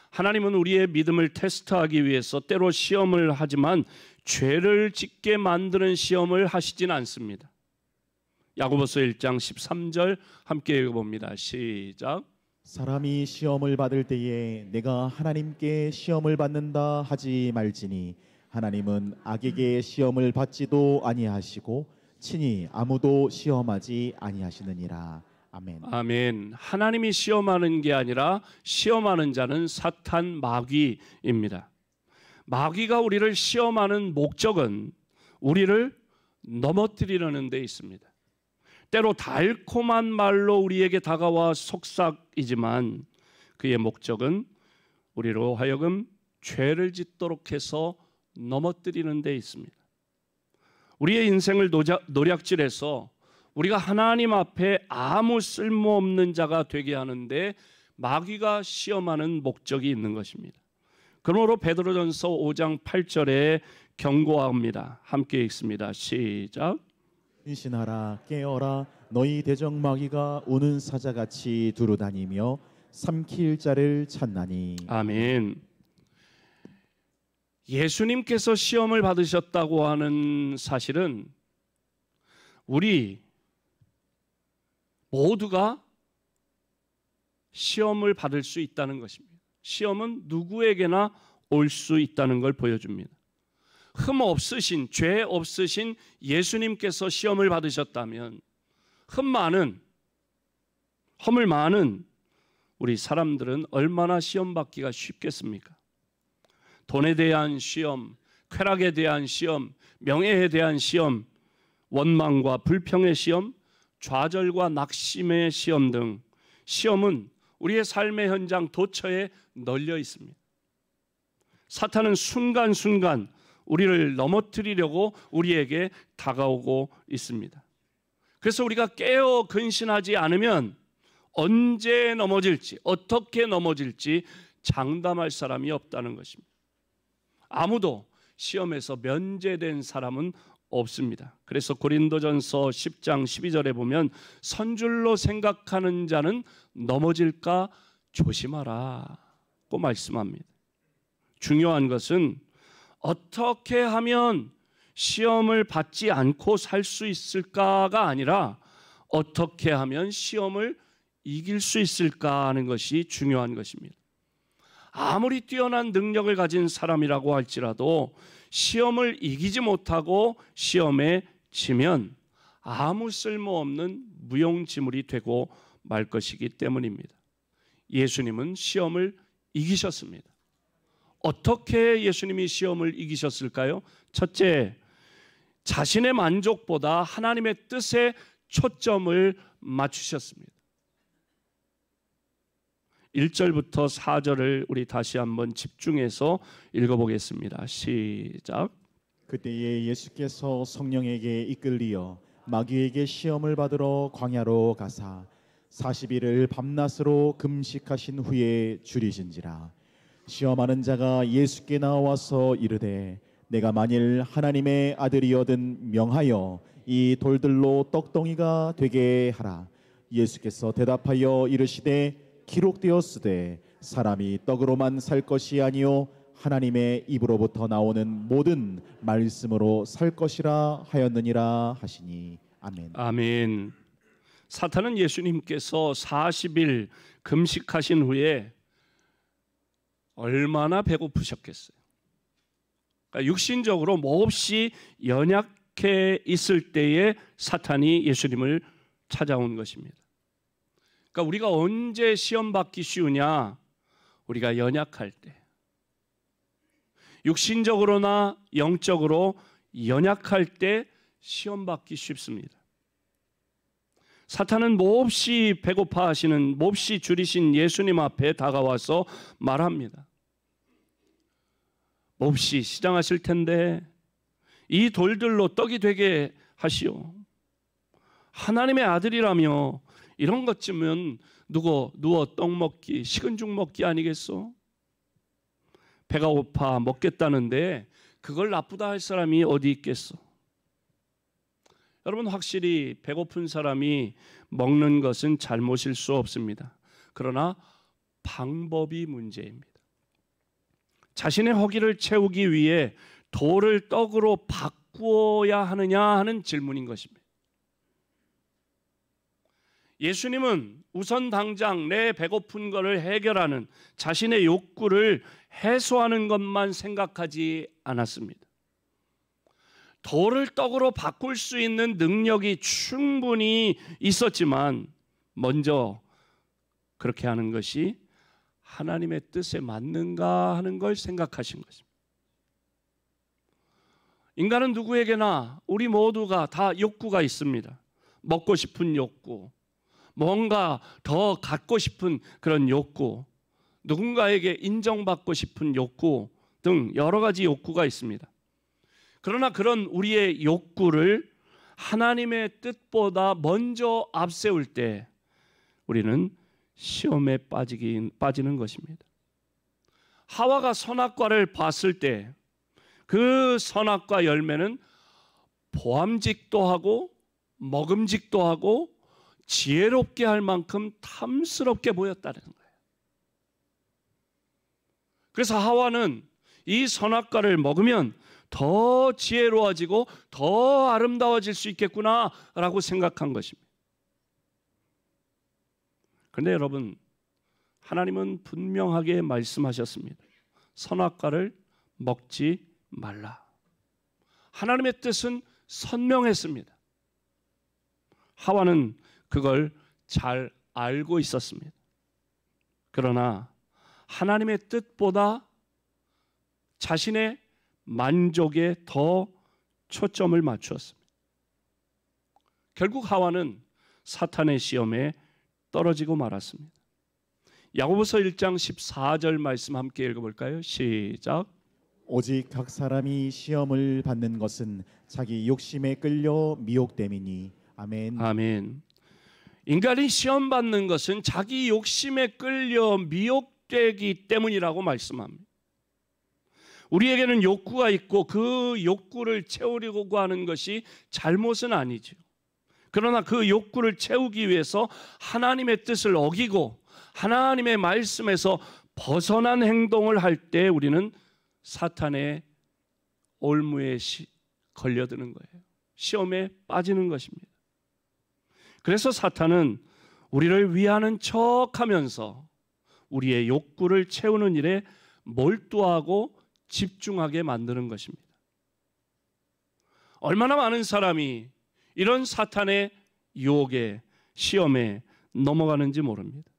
하나님은 우리의 믿음을 테스트하기 위해서 때로 시험을 하지만 죄를 짓게 만드는 시험을 하시진 않습니다. 야고보서 1장 13절 함께 읽어봅니다. 시작. 사람이 시험을 받을 때에 내가 하나님께 시험을 받는다 하지 말지니 하나님은 악에게 시험을 받지도 아니하시고 친히 아무도 시험하지 아니하시느니라. 아멘. 아멘. 하나님이 시험하는 게 아니라 시험하는 자는 사탄, 마귀입니다. 마귀가 우리를 시험하는 목적은 우리를 넘어뜨리려는 데 있습니다. 때로 달콤한 말로 우리에게 다가와 속삭이지만 그의 목적은 우리로 하여금 죄를 짓도록 해서 넘어뜨리는 데 있습니다. 우리의 인생을 노략질해서 우리가 하나님 앞에 아무 쓸모없는 자가 되게 하는데 마귀가 시험하는 목적이 있는 것입니다. 그러므로 베드로전서 5장 8절에 경고합니다. 함께 읽습니다. 시작. 근신하라 깨어라 너희 대적 마귀가 우는 사자같이 두루다니며 삼킬 자를 찾나니. 아멘. 예수님께서 시험을 받으셨다고 하는 사실은 우리 모두가 시험을 받을 수 있다는 것입니다. 시험은 누구에게나 올 수 있다는 걸 보여줍니다. 흠 없으신, 죄 없으신 예수님께서 시험을 받으셨다면 허물 많은 우리 사람들은 얼마나 시험 받기가 쉽겠습니까? 돈에 대한 시험, 쾌락에 대한 시험, 명예에 대한 시험, 원망과 불평의 시험, 좌절과 낙심의 시험 등 시험은 우리의 삶의 현장 도처에 널려 있습니다. 사탄은 순간순간 우리를 넘어뜨리려고 우리에게 다가오고 있습니다. 그래서 우리가 깨어 근신하지 않으면 언제 넘어질지, 어떻게 넘어질지 장담할 사람이 없다는 것입니다. 아무도 시험에서 면제된 사람은 없습니다. 그래서 고린도전서 10장 12절에 보면 선줄로 생각하는 자는 넘어질까 조심하라고 말씀합니다. 중요한 것은 어떻게 하면 시험을 받지 않고 살 수 있을까가 아니라 어떻게 하면 시험을 이길 수 있을까 하는 것이 중요한 것입니다. 아무리 뛰어난 능력을 가진 사람이라고 할지라도 시험을 이기지 못하고 시험에 지면 아무 쓸모없는 무용지물이 되고 말 것이기 때문입니다. 예수님은 시험을 이기셨습니다. 어떻게 예수님이 시험을 이기셨을까요? 첫째, 자신의 만족보다 하나님의 뜻에 초점을 맞추셨습니다. 1절부터 4절을 우리 다시 한번 집중해서 읽어보겠습니다. 시작. 그때에 예수께서 성령에게 이끌리어 마귀에게 시험을 받으러 광야로 가사 40일을 밤낮으로 금식하신 후에 줄이신지라. 시험하는 자가 예수께 나와서 이르되 내가 만일 하나님의 아들이거든 명하여 이 돌들로 떡덩이가 되게 하라. 예수께서 대답하여 이르시되 기록되었으되 사람이 떡으로만 살 것이 아니요 하나님의 입으로부터 나오는 모든 말씀으로 살 것이라 하였느니라 하시니. 아멘. 아멘. 사탄은 예수님께서 40일 금식하신 후에 얼마나 배고프셨겠어요. 그러니까 육신적으로 몹시 연약해 있을 때에 사탄이 예수님을 찾아온 것입니다. 그러니까 우리가 언제 시험 받기 쉬우냐? 우리가 연약할 때. 육신적으로나 영적으로 연약할 때 시험 받기 쉽습니다. 사탄은 몹시 배고파하시는, 몹시 줄이신 예수님 앞에 다가와서 말합니다. 몹시 시장하실 텐데 이 돌들로 떡이 되게 하시오. 하나님의 아들이라며 이런 것쯤은 누워 떡 먹기, 식은 죽 먹기 아니겠소? 배가 고파 먹겠다는데 그걸 나쁘다 할 사람이 어디 있겠소? 여러분, 확실히 배고픈 사람이 먹는 것은 잘못일 수 없습니다. 그러나 방법이 문제입니다. 자신의 허기를 채우기 위해 돌을 떡으로 바꾸어야 하느냐 하는 질문인 것입니다. 예수님은 우선 당장 내 배고픈 것을 해결하는, 자신의 욕구를 해소하는 것만 생각하지 않았습니다. 돌을 떡으로 바꿀 수 있는 능력이 충분히 있었지만 먼저 그렇게 하는 것이 하나님의 뜻에 맞는가 하는 걸 생각하신 것입니다. 인간은 누구에게나, 우리 모두가 다 욕구가 있습니다. 먹고 싶은 욕구, 뭔가 더 갖고 싶은 그런 욕구, 누군가에게 인정받고 싶은 욕구 등 여러 가지 욕구가 있습니다. 그러나 그런 우리의 욕구를 하나님의 뜻보다 먼저 앞세울 때 우리는 시험에 빠지는 것입니다. 하와가 선악과를 봤을 때 그 선악과 열매는 보암직도 하고 먹음직도 하고 지혜롭게 할 만큼 탐스럽게 보였다는 거예요. 그래서 하와는 이 선악과를 먹으면 더 지혜로워지고 더 아름다워질 수 있겠구나라고 생각한 것입니다. 그런데 여러분, 하나님은 분명하게 말씀하셨습니다. 선악과를 먹지 말라. 하나님의 뜻은 선명했습니다. 하와는 그걸 잘 알고 있었습니다. 그러나 하나님의 뜻보다 자신의 만족에 더 초점을 맞추었습니다. 결국 하와는 사탄의 시험에 떨어지고 말았습니다. 야고보서 1장 14절 말씀 함께 읽어볼까요? 시작. 오직 각 사람이 시험을 받는 것은 자기 욕심에 끌려 미혹됨이니. 아멘. 아멘. 인간이 시험 받는 것은 자기 욕심에 끌려 미혹되기 때문이라고 말씀합니다. 우리에게는 욕구가 있고 그 욕구를 채우려고 하는 것이 잘못은 아니죠. 그러나 그 욕구를 채우기 위해서 하나님의 뜻을 어기고 하나님의 말씀에서 벗어난 행동을 할 때 우리는 사탄의 올무에 걸려드는 거예요. 시험에 빠지는 것입니다. 그래서 사탄은 우리를 위하는 척하면서 우리의 욕구를 채우는 일에 몰두하고 집중하게 만드는 것입니다. 얼마나 많은 사람이 이런 사탄의 유혹에, 시험에 넘어가는지 모릅니다.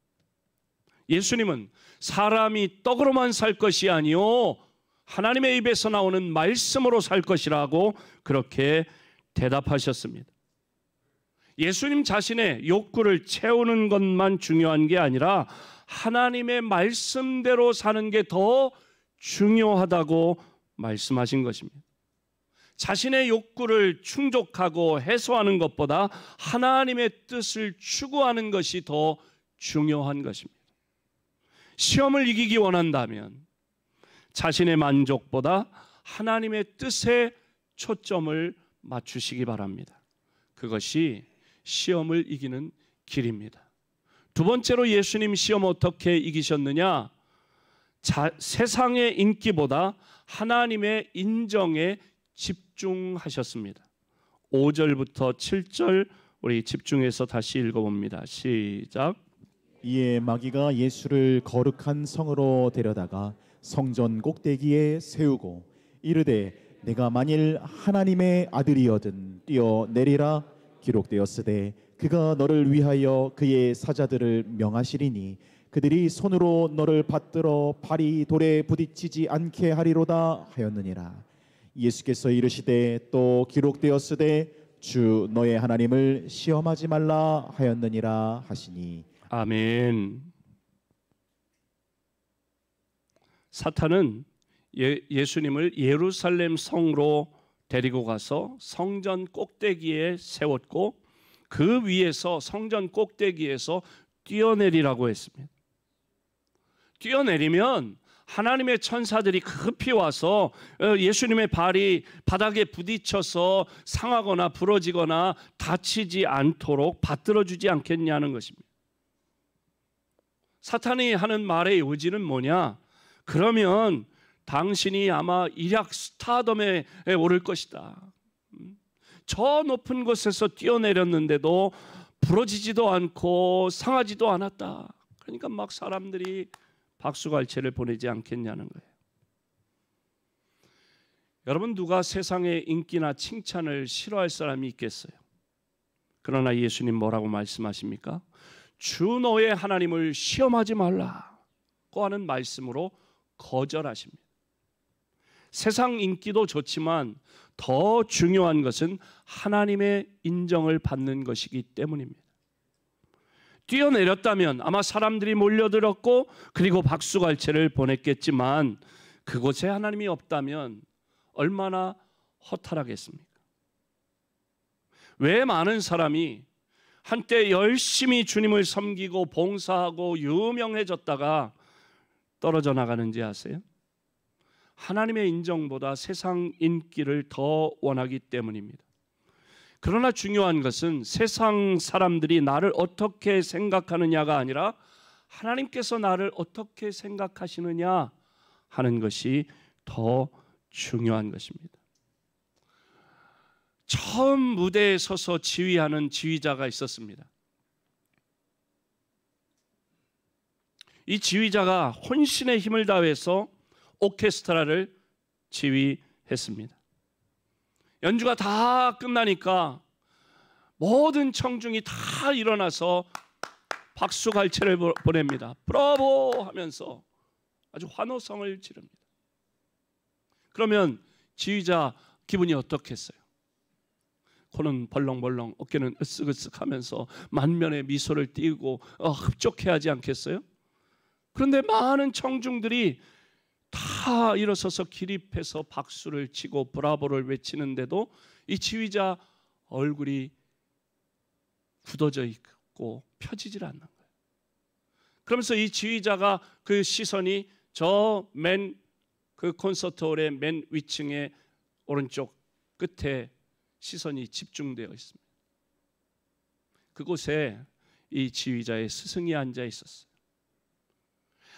예수님은 사람이 떡으로만 살 것이 아니요 하나님의 입에서 나오는 말씀으로 살 것이라고 그렇게 대답하셨습니다. 예수님 자신의 욕구를 채우는 것만 중요한 게 아니라 하나님의 말씀대로 사는 게 더 중요하다고 말씀하신 것입니다. 자신의 욕구를 충족하고 해소하는 것보다 하나님의 뜻을 추구하는 것이 더 중요한 것입니다. 시험을 이기기 원한다면 자신의 만족보다 하나님의 뜻에 초점을 맞추시기 바랍니다. 그것이 시험을 이기는 길입니다. 두 번째로 예수님 시험 어떻게 이기셨느냐? 세상의 인기보다 하나님의 인정에 집중하셨습니다. 5절부터 7절 우리 집중해서 다시 읽어봅니다. 시작. 이에 마귀가 예수를 거룩한 성으로 데려다가 성전 꼭대기에 세우고 이르되 내가 만일 하나님의 아들이거든 뛰어내리라 기록되었으되 그가 너를 위하여 그의 사자들을 명하시리니 그들이 손으로 너를 받들어 발이 돌에 부딪히지 않게 하리로다 하였느니라. 예수께서 이르시되 또 기록되었으되 주 너의 하나님을 시험하지 말라 하였느니라 하시니. 아멘. 사탄은 예수님을 예루살렘 성으로 데리고 가서 성전 꼭대기에 세웠고 그 위에서 성전 꼭대기에서 뛰어내리라고 했습니다. 뛰어내리면 하나님의 천사들이 급히 와서 예수님의 발이 바닥에 부딪혀서 상하거나 부러지거나 다치지 않도록 받들어주지 않겠냐는 것입니다. 사탄이 하는 말의 요지는 뭐냐? 그러면 당신이 아마 일약 스타덤에 오를 것이다. 저 높은 곳에서 뛰어내렸는데도 부러지지도 않고 상하지도 않았다. 그러니까 막 사람들이 박수갈채를 보내지 않겠냐는 거예요. 여러분, 누가 세상의 인기나 칭찬을 싫어할 사람이 있겠어요? 그러나 예수님 뭐라고 말씀하십니까? 주 너의 하나님을 시험하지 말라고 하는 말씀으로 거절하십니다. 세상 인기도 좋지만 더 중요한 것은 하나님의 인정을 받는 것이기 때문입니다. 뛰어내렸다면 아마 사람들이 몰려들었고 그리고 박수갈채를 보냈겠지만 그곳에 하나님이 없다면 얼마나 허탈하겠습니까? 왜 많은 사람이 한때 열심히 주님을 섬기고 봉사하고 유명해졌다가 떨어져 나가는지 아세요? 하나님의 인정보다 세상 인기를 더 원하기 때문입니다. 그러나 중요한 것은 세상 사람들이 나를 어떻게 생각하느냐가 아니라 하나님께서 나를 어떻게 생각하시느냐 하는 것이 더 중요한 것입니다. 처음 무대에 서서 지휘하는 지휘자가 있었습니다. 이 지휘자가 혼신의 힘을 다해서 오케스트라를 지휘했습니다. 연주가 다 끝나니까 모든 청중이 다 일어나서 박수갈채를 보냅니다. 브라보 하면서 아주 환호성을 지릅니다. 그러면 지휘자 기분이 어떻겠어요? 코는 벌렁벌렁 어깨는 으쓱으쓱 하면서 만면에 미소를 띠고 흡족해하지 않겠어요? 그런데 많은 청중들이 다 일어서서 기립해서 박수를 치고 브라보를 외치는데도 이 지휘자 얼굴이 굳어져 있고 펴지질 않는 거예요. 그러면서 이 지휘자가 그 시선이 저 맨 그 콘서트홀의 맨 위층의 오른쪽 끝에 시선이 집중되어 있습니다. 그곳에 이 지휘자의 스승이 앉아 있었어요.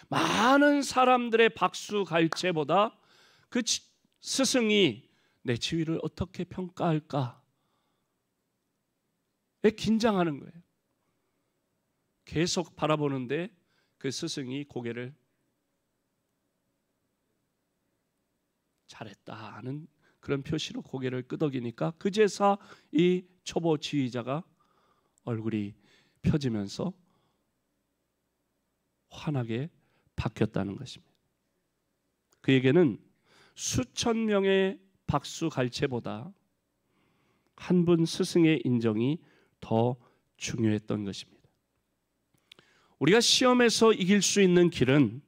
많은 사람들의 박수 갈채보다 그 스승이 내 지휘를 어떻게 평가할까? 왜 긴장하는 거예요? 계속 바라보는데 그 스승이 고개를 잘했다 하는 그런 표시로 고개를 끄덕이니까 그제서 이 초보 지휘자가 얼굴이 펴지면서 환하게 바뀌었다는 것입니다. 그에게는 수천 명의 박수 갈채보다 한 분 스승의 인정이 더 중요했던 것입니다. 우리가 시험에서 이길 수 있는 길은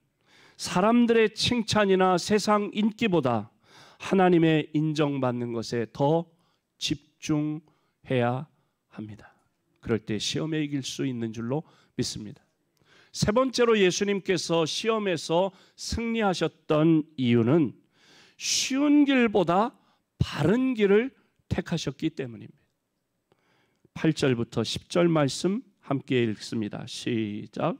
사람들의 칭찬이나 세상 인기보다 하나님의 인정받는 것에 더 집중해야 합니다. 그럴 때 시험에 이길 수 있는 줄로 믿습니다. 세 번째로 예수님께서 시험에서 승리하셨던 이유는 쉬운 길보다 바른 길을 택하셨기 때문입니다. 8절부터 10절 말씀 함께 읽습니다. 시작.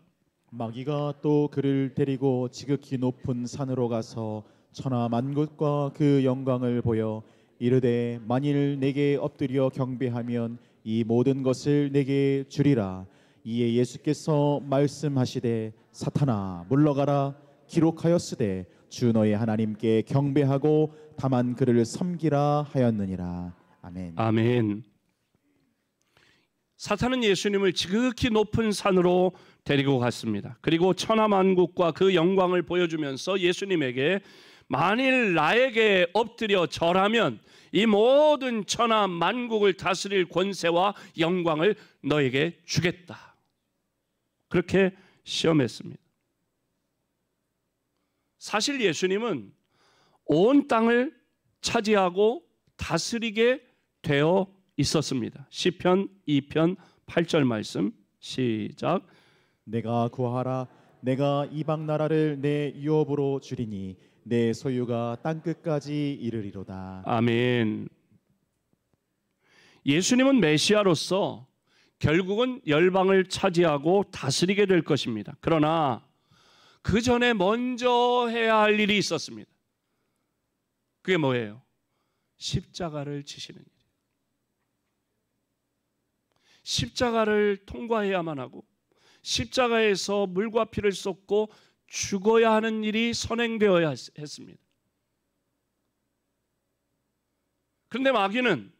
마귀가 또 그를 데리고 지극히 높은 산으로 가서 천하 만국과 그 영광을 보여 이르되 만일 내게 엎드려 경배하면 이 모든 것을 내게 주리라. 이에 예수께서 말씀하시되 사탄아 물러가라. 기록하였으되 주 너의 하나님께 경배하고 다만 그를 섬기라 하였느니라. 아멘. 아멘. 사탄은 예수님을 지극히 높은 산으로 데리고 갔습니다. 그리고 천하 만국과 그 영광을 보여주면서 예수님에게 만일 나에게 엎드려 절하면 이 모든 천하 만국을 다스릴 권세와 영광을 너에게 주겠다. 그렇게 시험했습니다. 사실 예수님은 온 땅을 차지하고 다스리게 되어 있었습니다. 시편 2편 8절 말씀 시작. 내가 구하라. 내가 이방 나라를 내 유업으로 주리니 내 소유가 땅끝까지 이르리로다. 아멘. 예수님은 메시아로서 결국은 열방을 차지하고 다스리게 될 것입니다. 그러나 그 전에 먼저 해야 할 일이 있었습니다. 그게 뭐예요? 십자가를 지시는 일. 십자가를 통과해야만 하고 십자가에서 물과 피를 쏟고 죽어야 하는 일이 선행되어야 했습니다. 그런데 마귀는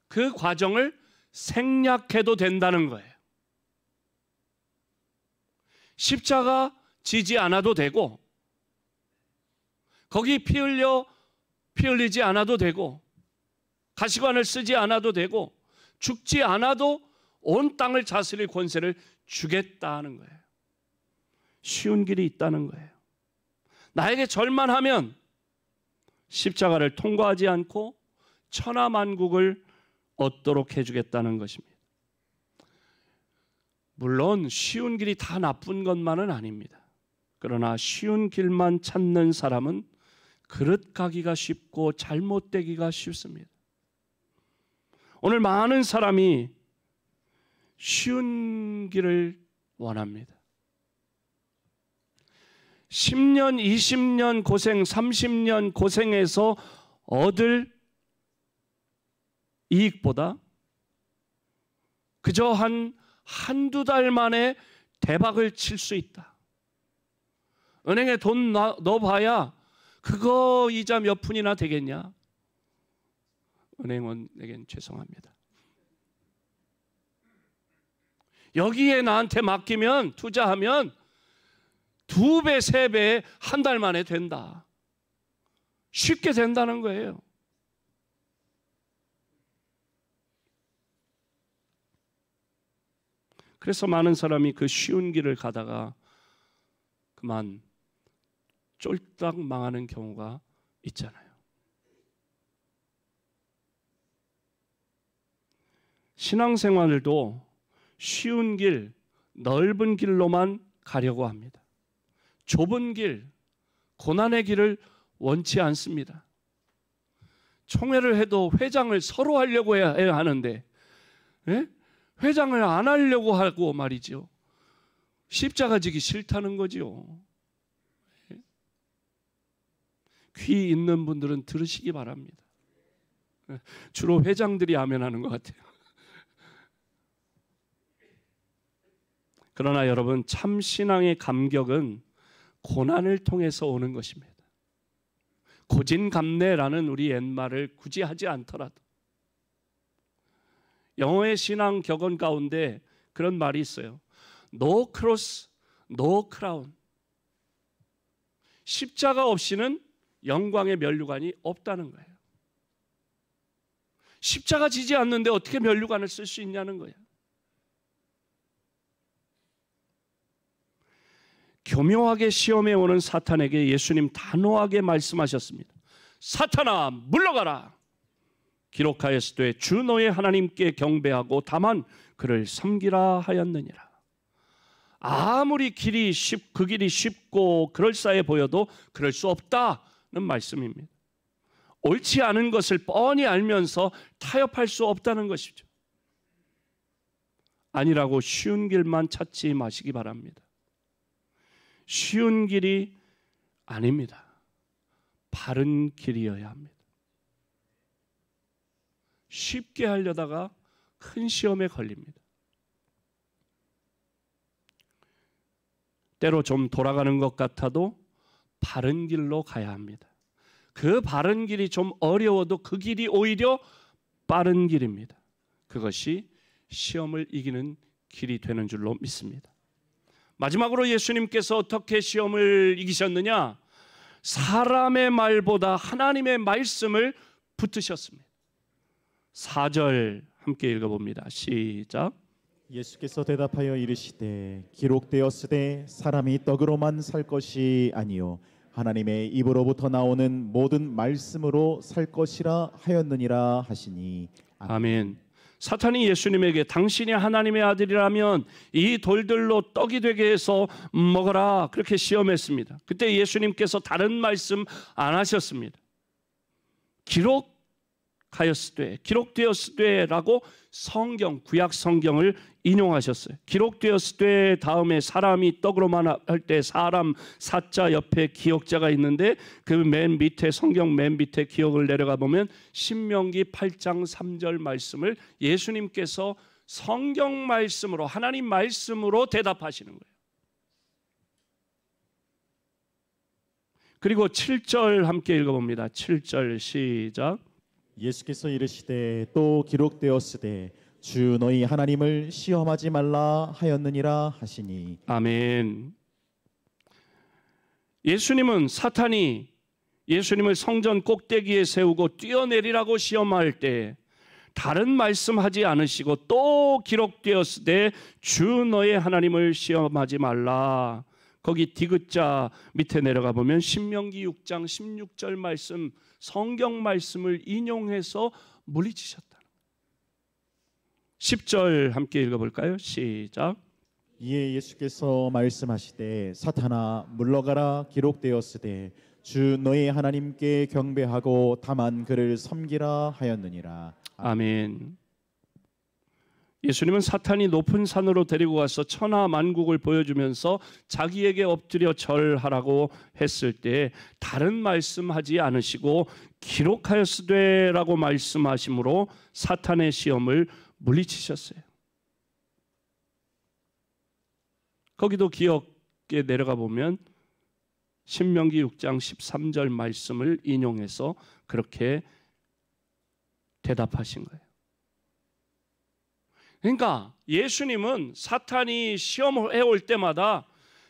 그 과정을 생략해도 된다는 거예요. 십자가 지지 않아도 되고 거기 피 흘리지 않아도 되고 가시관을 쓰지 않아도 되고 죽지 않아도 온 땅을 다스릴 권세를 주겠다는 거예요. 쉬운 길이 있다는 거예요. 나에게 절만 하면 십자가를 통과하지 않고 천하 만국을 얻도록 해주겠다는 것입니다. 물론 쉬운 길이 다 나쁜 것만은 아닙니다. 그러나 쉬운 길만 찾는 사람은 그릇 가기가 쉽고 잘못되기가 쉽습니다. 오늘 많은 사람이 쉬운 길을 원합니다. 10년, 20년 고생, 30년 고생해서 얻을 이익보다 그저 한두 달 만에 대박을 칠 수 있다. 은행에 돈 넣어봐야 그거 이자 몇 푼이나 되겠냐? 은행원에겐 죄송합니다. 여기에 나한테 맡기면 투자하면 2배, 3배 한 달 만에 된다. 쉽게 된다는 거예요. 그래서 많은 사람이 그 쉬운 길을 가다가 그만 쫄딱 망하는 경우가 있잖아요. 신앙생활도 쉬운 길, 넓은 길로만 가려고 합니다. 좁은 길, 고난의 길을 원치 않습니다. 총회를 해도 회장을 서로 하려고 해야 하는데 회장을 안 하려고 하고 말이죠. 십자가 지기 싫다는 거지요. 귀 있는 분들은 들으시기 바랍니다. 주로 회장들이 아멘하는 것 같아요. 그러나 여러분, 참 신앙의 감격은 고난을 통해서 오는 것입니다. 고진감래라는 우리 옛말을 굳이 하지 않더라도 영어의 신앙 격언 가운데 그런 말이 있어요. No cross, no crown. 십자가 없이는 영광의 면류관이 없다는 거예요. 십자가 지지 않는데 어떻게 면류관을 쓸 수 있냐는 거예요. 교묘하게 시험에 오는 사탄에게 예수님 단호하게 말씀하셨습니다. 사탄아, 물러가라. 기록하였으되 주 너의 하나님께 경배하고 다만 그를 섬기라 하였느니라. 아무리 그 길이 쉽고 그럴싸해 보여도 그럴 수 없다는 말씀입니다. 옳지 않은 것을 뻔히 알면서 타협할 수 없다는 것이죠. 아니라고 쉬운 길만 찾지 마시기 바랍니다. 쉬운 길이 아닙니다. 바른 길이어야 합니다. 쉽게 하려다가 큰 시험에 걸립니다. 때로 좀 돌아가는 것 같아도 바른 길로 가야 합니다. 그 바른 길이 좀 어려워도 그 길이 오히려 빠른 길입니다. 그것이 시험을 이기는 길이 되는 줄로 믿습니다. 마지막으로 예수님께서 어떻게 시험을 이기셨느냐? 사람의 말보다 하나님의 말씀을 붙드셨습니다. 4절 함께 읽어봅니다. 시작. 예수께서 대답하여 이르시되 기록되었으되 사람이 떡으로만 살 것이 아니요 하나님의 입으로부터 나오는 모든 말씀으로 살 것이라 하였느니라 하시니. 아멘. 사탄이 예수님에게 당신이 하나님의 아들이라면 이 돌들로 떡이 되게 해서 먹어라 그렇게 시험했습니다. 그때 예수님께서 다른 말씀 안 하셨습니다. 기록되었으되라고 성경, 구약 성경을 인용하셨어요. 기록되었으되 다음에 사람이 떡으로만 할 때 사람 사자 옆에 기억자가 있는데 그 맨 밑에 성경 맨 밑에 기억을 내려가 보면 신명기 8장 3절 말씀을 예수님께서 성경 말씀으로 하나님 말씀으로 대답하시는 거예요. 그리고 7절 함께 읽어봅니다. 7절 시작. 예수께서 이르시되 또 기록되었으되 주 너희 하나님을 시험하지 말라 하였느니라 하시니. 아멘. 예수님은 사탄이 예수님을 성전 꼭대기에 세우고 뛰어내리라고 시험할 때 다른 말씀하지 않으시고 또 기록되었으되 주 너의 하나님을 시험하지 말라. 거기 디귿자 밑에 내려가 보면 신명기 6장 16절 말씀 성경 말씀을 인용해서 물리치셨다. 10절 함께 읽어볼까요? 시작. 이에 예수께서 말씀하시되 사탄아 물러가라 기록되었으되 주 너의 하나님께 경배하고 다만 그를 섬기라 하였느니라. 아멘. 예수님은 사탄이 높은 산으로 데리고 가서 천하 만국을 보여주면서 자기에게 엎드려 절하라고 했을 때 다른 말씀하지 않으시고 기록하였으되라고 말씀하심으로 사탄의 시험을 물리치셨어요. 거기도 기억에 내려가 보면 신명기 6장 13절 말씀을 인용해서 그렇게 대답하신 거예요. 그러니까 예수님은 사탄이 시험을 해올 때마다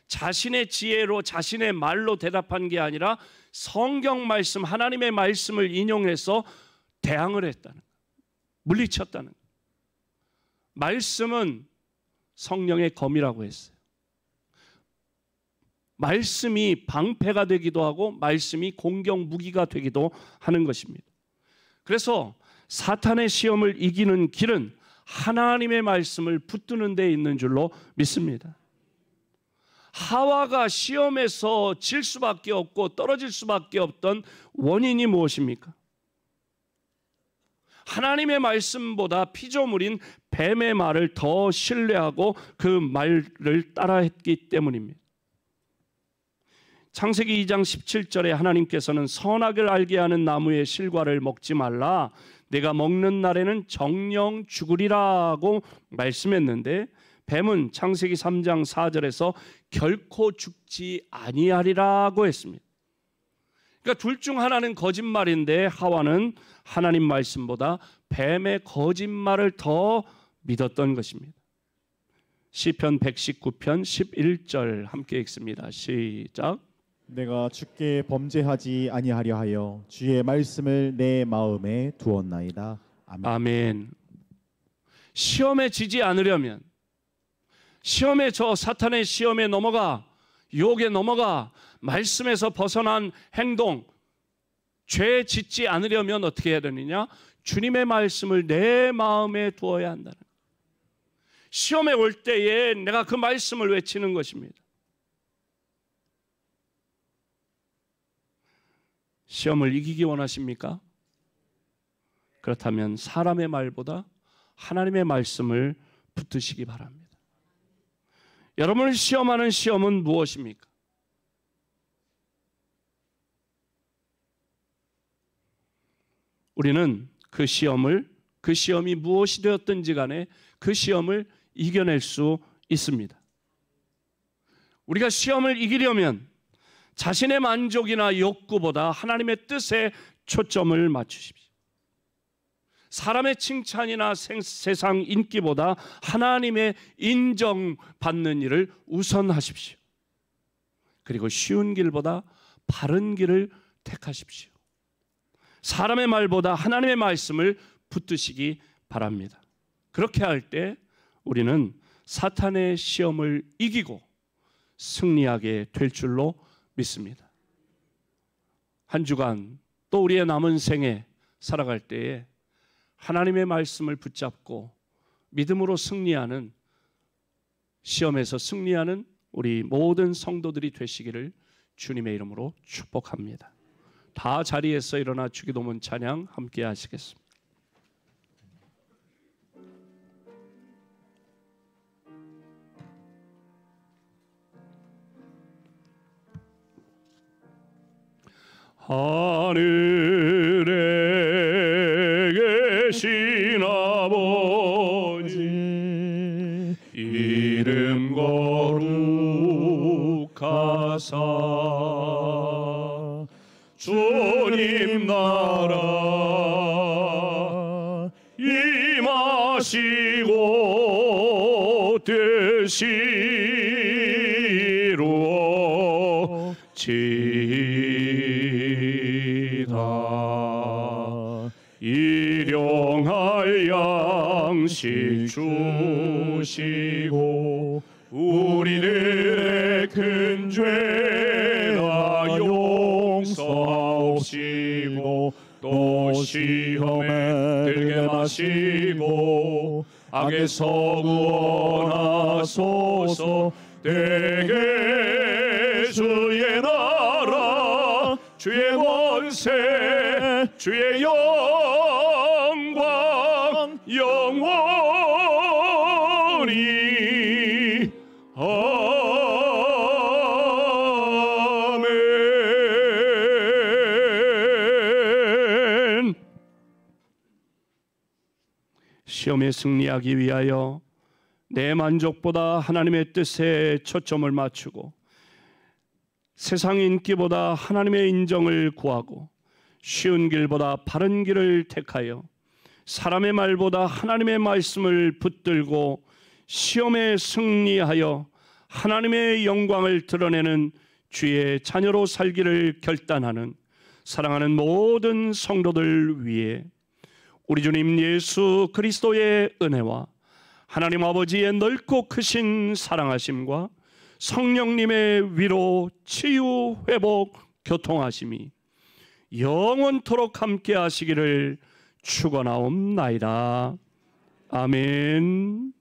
자신의 지혜로 자신의 말로 대답한 게 아니라 성경 말씀 하나님의 말씀을 인용해서 대항을 했다는 거예요. 물리쳤다는 거예요. 말씀은 성령의 검이라고 했어요. 말씀이 방패가 되기도 하고 말씀이 공격 무기가 되기도 하는 것입니다. 그래서 사탄의 시험을 이기는 길은 하나님의 말씀을 붙드는 데 있는 줄로 믿습니다. 하와가 시험에서 질 수밖에 없고 떨어질 수밖에 없던 원인이 무엇입니까? 하나님의 말씀보다 피조물인 뱀의 말을 더 신뢰하고 그 말을 따라했기 때문입니다. 창세기 2장 17절에 하나님께서는 선악을 알게 하는 나무의 실과를 먹지 말라, 내가 먹는 날에는 정령 죽으리라고 말씀했는데 뱀은 창세기 3장 4절에서 결코 죽지 아니하리라고 했습니다. 그러니까 둘 중 하나는 거짓말인데 하와는 하나님 말씀보다 뱀의 거짓말을 더 믿었던 것입니다. 시편 119편 11절 함께 읽습니다. 시작. 내가 주께 범죄하지 아니하려 하여 주의 말씀을 내 마음에 두었나이다. 아멘. 아멘. 시험에 지지 않으려면, 시험에 저 사탄의 시험에 넘어가, 유혹에 넘어가 말씀에서 벗어난 행동, 죄 짓지 않으려면 어떻게 해야 되느냐? 주님의 말씀을 내 마음에 두어야 한다는 거예요. 시험에 올 때에 내가 그 말씀을 외치는 것입니다. 시험을 이기기 원하십니까? 그렇다면 사람의 말보다 하나님의 말씀을 붙드시기 바랍니다. 여러분을 시험하는 시험은 무엇입니까? 우리는 그 시험이 무엇이 되었든지 간에 그 시험을 이겨낼 수 있습니다. 우리가 시험을 이기려면 자신의 만족이나 욕구보다 하나님의 뜻에 초점을 맞추십시오. 사람의 칭찬이나 세상 인기보다 하나님의 인정받는 일을 우선하십시오. 그리고 쉬운 길보다 바른 길을 택하십시오. 사람의 말보다 하나님의 말씀을 붙드시기 바랍니다. 그렇게 할 때 우리는 사탄의 시험을 이기고 승리하게 될 줄로 믿습니다. 한 주간 또 우리의 남은 생에 살아갈 때에 하나님의 말씀을 붙잡고 믿음으로 승리하는, 시험에서 승리하는 우리 모든 성도들이 되시기를 주님의 이름으로 축복합니다. 다 자리에서 일어나 주기도문 찬양 함께 하시겠습니다. 하늘에 계신 아버지 이름 거룩하사 주님 나라 임하시고 되시루어지이다. 일용할 양식 주시고 우리들의 큰 죄나 용서하옵시고 또 시험에 들게 마시고 악에서 구원하소서. 대개 주의 나라 주의 권세 주의 영광 영원히 아멘. 시험에 승리하기 위하여 내 만족보다 하나님의 뜻에 초점을 맞추고 세상 인기보다 하나님의 인정을 구하고 쉬운 길보다 바른 길을 택하여 사람의 말보다 하나님의 말씀을 붙들고 시험에 승리하여 하나님의 영광을 드러내는 주의 자녀로 살기를 결단하는 사랑하는 모든 성도들 위해 우리 주님 예수 그리스도의 은혜와 하나님 아버지의 넓고 크신 사랑하심과 성령님의 위로, 치유, 회복, 교통하심이 영원토록 함께 하시기를 축원하옵나이다. 아멘.